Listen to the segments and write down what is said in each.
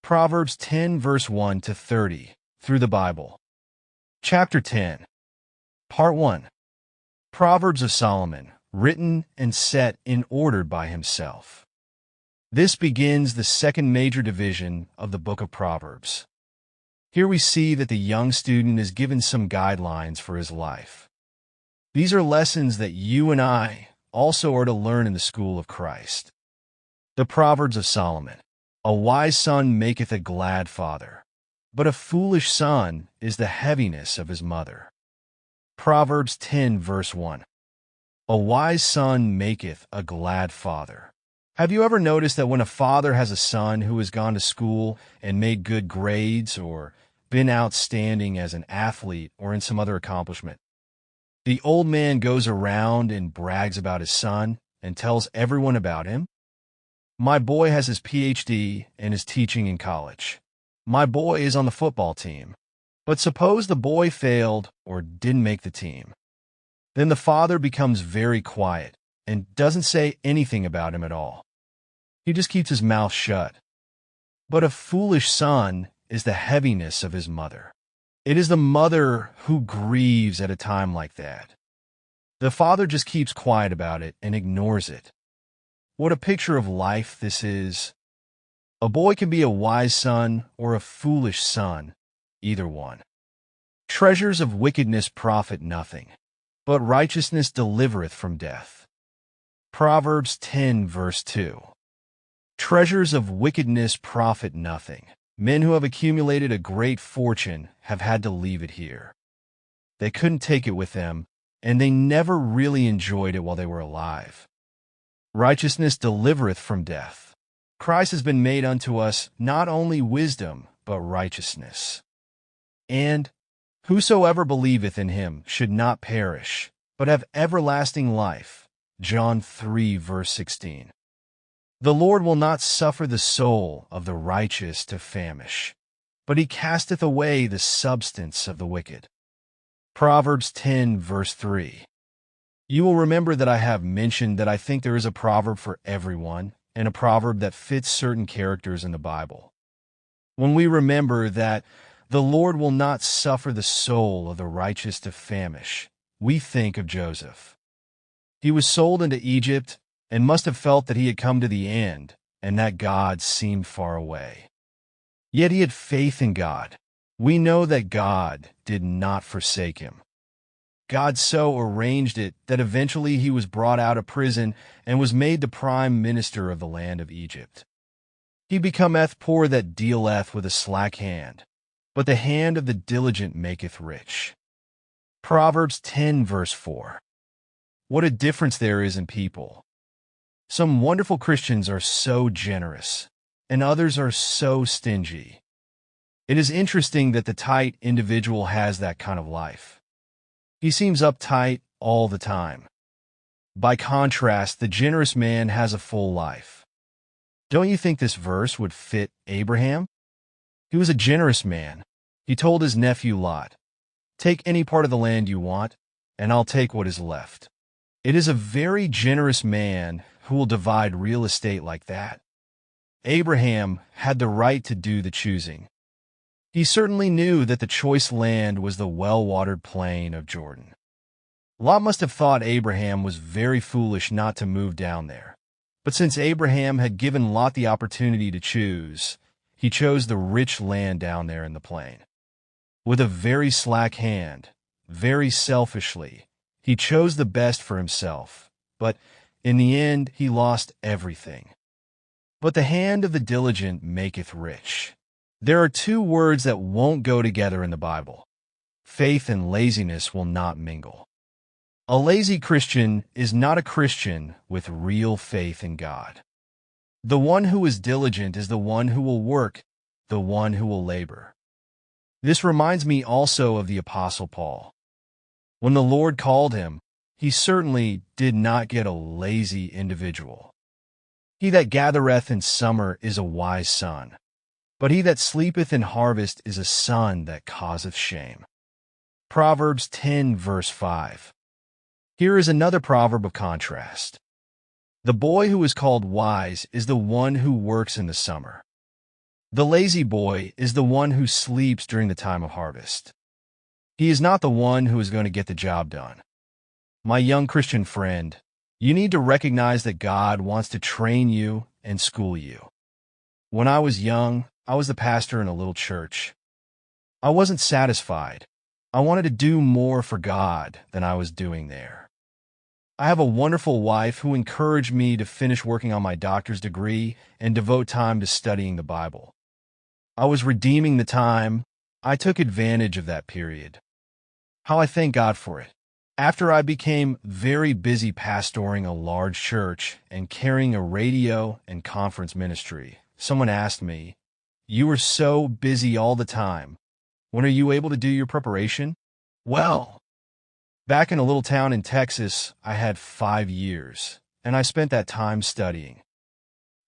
Proverbs 10 verse 1 to 30 through the Bible. Chapter 10. Part 1. Proverbs of Solomon, written and set in order by himself. This begins the second major division of the book of Proverbs. Here we see that the young student is given some guidelines for his life. These are lessons that you and I also are to learn in the school of Christ. The Proverbs of Solomon. A wise son maketh a glad father, but a foolish son is the heaviness of his mother. Proverbs 10 verse 1. A wise son maketh a glad father. Have you ever noticed that when a father has a son who has gone to school and made good grades or been outstanding as an athlete or in some other accomplishment, the old man goes around and brags about his son and tells everyone about him? My boy has his PhD and is teaching in college. My boy is on the football team. But suppose the boy failed or didn't make the team. Then the father becomes very quiet and doesn't say anything about him at all. He just keeps his mouth shut. But a foolish son is the heaviness of his mother. It is the mother who grieves at a time like that. The father just keeps quiet about it and ignores it. What a picture of life this is. A boy can be a wise son or a foolish son, either one. Treasures of wickedness profit nothing, but righteousness delivereth from death. Proverbs 10 verse 2. Treasures of wickedness profit nothing. Men who have accumulated a great fortune have had to leave it here. They couldn't take it with them, and they never really enjoyed it while they were alive. Righteousness delivereth from death. Christ has been made unto us not only wisdom, but righteousness. And whosoever believeth in him should not perish, but have everlasting life. John 3 verse 16. The Lord will not suffer the soul of the righteous to famish, but he casteth away the substance of the wicked. Proverbs 10 verse 3. You will remember that I have mentioned that I think there is a proverb for everyone and a proverb that fits certain characters in the Bible. When we remember that the Lord will not suffer the soul of the righteous to famish, we think of Joseph. He was sold into Egypt and must have felt that he had come to the end and that God seemed far away. Yet he had faith in God. We know that God did not forsake him. God so arranged it that eventually he was brought out of prison and was made the prime minister of the land of Egypt. He becometh poor that dealeth with a slack hand, but the hand of the diligent maketh rich. Proverbs 10 verse 4. What a difference there is in people. Some wonderful Christians are so generous, and others are so stingy. It is interesting that the tight individual has that kind of life. He seems uptight all the time. By contrast, the generous man has a full life. Don't you think this verse would fit Abraham? He was a generous man. He told his nephew Lot, "Take any part of the land you want, and I'll take what is left." It is a very generous man who will divide real estate like that. Abraham had the right to do the choosing. He certainly knew that the choice land was the well-watered plain of Jordan. Lot must have thought Abraham was very foolish not to move down there. But since Abraham had given Lot the opportunity to choose, he chose the rich land down there in the plain. With a very slack hand, very selfishly, he chose the best for himself. But in the end, he lost everything. But the hand of the diligent maketh rich. There are two words that won't go together in the Bible. Faith and laziness will not mingle. A lazy Christian is not a Christian with real faith in God. The one who is diligent is the one who will work, the one who will labor. This reminds me also of the Apostle Paul. When the Lord called him, he certainly did not get a lazy individual. He that gathereth in summer is a wise son. But he that sleepeth in harvest is a son that causeth shame. Proverbs 10 verse 5. Here is another proverb of contrast. The boy who is called wise is the one who works in the summer. The lazy boy is the one who sleeps during the time of harvest. He is not the one who is going to get the job done. My young Christian friend, you need to recognize that God wants to train you and school you. When I was young, I was the pastor in a little church. I wasn't satisfied. I wanted to do more for God than I was doing there. I have a wonderful wife who encouraged me to finish working on my doctor's degree and devote time to studying the Bible. I was redeeming the time. I took advantage of that period. How I thank God for it. After I became very busy pastoring a large church and carrying a radio and conference ministry, someone asked me, "You were so busy all the time. When are you able to do your preparation?" Well, back in a little town in Texas, I had 5 years, and I spent that time studying.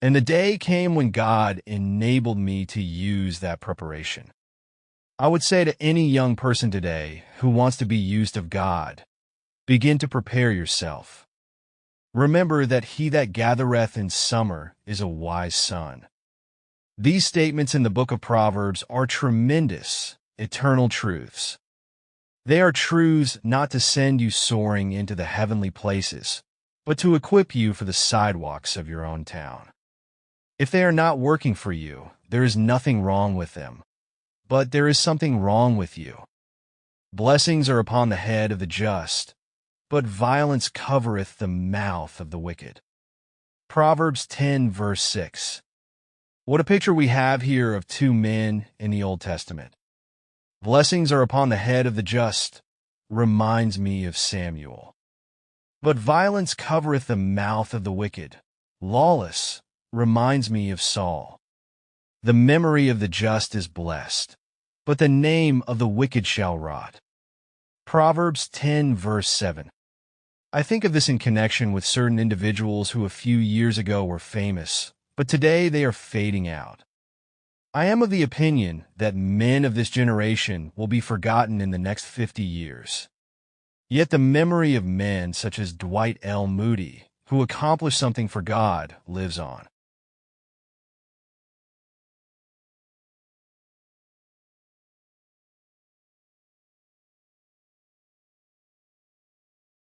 And the day came when God enabled me to use that preparation. I would say to any young person today who wants to be used of God, begin to prepare yourself. Remember that he that gathereth in summer is a wise son. These statements in the book of Proverbs are tremendous, eternal truths. They are truths not to send you soaring into the heavenly places, but to equip you for the sidewalks of your own town. If they are not working for you, there is nothing wrong with them, but there is something wrong with you. Blessings are upon the head of the just, but violence covereth the mouth of the wicked. Proverbs 10 verse 6. What a picture we have here of two men in the Old Testament. Blessings are upon the head of the just, reminds me of Samuel. But violence covereth the mouth of the wicked, lawless, reminds me of Saul. The memory of the just is blessed, but the name of the wicked shall rot. Proverbs 10 verse 7. I think of this in connection with certain individuals who a few years ago were famous, but today they are fading out. I am of the opinion that men of this generation will be forgotten in the next 50 years. Yet the memory of men such as Dwight L. Moody, who accomplished something for God, lives on.